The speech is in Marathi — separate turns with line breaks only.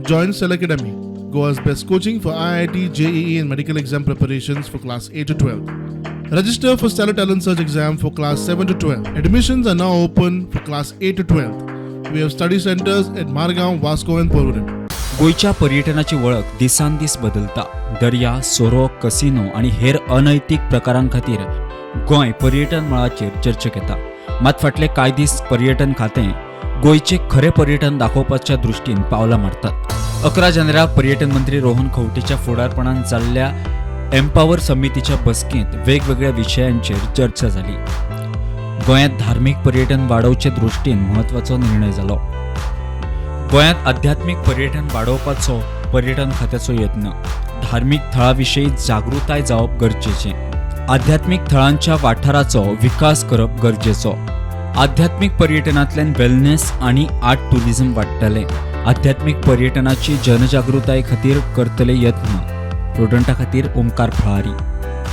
Join Cell Academy, Goa's best coaching for IIT, JEE and medical exam preparations for class 8 to 12. Register for Stellar Talent Search exam for class 7 to 12. Admissions are now open for class 8 to 12. We have study centers at Margao, Vasco and Porvorim.
गोयच्या पर्यटनाची वळख दिसांदिस बदलता. दर्या, सोरो, कसिनो आणि हेर अनैतिक प्रकारांखातीर गोंय पर्यटन मळाचेर चर्चेक येता. मात फाटले कांय दीस पर्यटन खातें गोयचे खरे पर्यटन दाखोवपाच्या दृश्टीन पावलां मारतात. 11 जानेराक पर्यटन मंत्री रोहन खंवटेच्या फुडारपणान जाल्ल्या एम्पावर समितीच्या बसकेंत वेगवेगळ्या विशयांचेर चर्चा जाली. गोंयांत धार्मीक पर्यटन वाडोवचे दृश्टीन म्हत्वाचो निर्णय जालो. गोंयांत आध्यात्मिक पर्यटन वाडोवपाचो पर्यटन खात्याचो यत्न. धार्मीक थळां विशीं जागृताय जावप गरजेचें. आध्यात्मिक थळांच्या वाठाराचो विकास करप गरजेचो. आध्यात्मिक पर्यटनांतल्यान वेलनेस आनी आर्ट टुरिझम वाडटलें. आध्यात्मिक पर्यटनाची जनजागृताय खातीर करतले यत्न. प्रुडंटा खातीर ओमकार फळारी.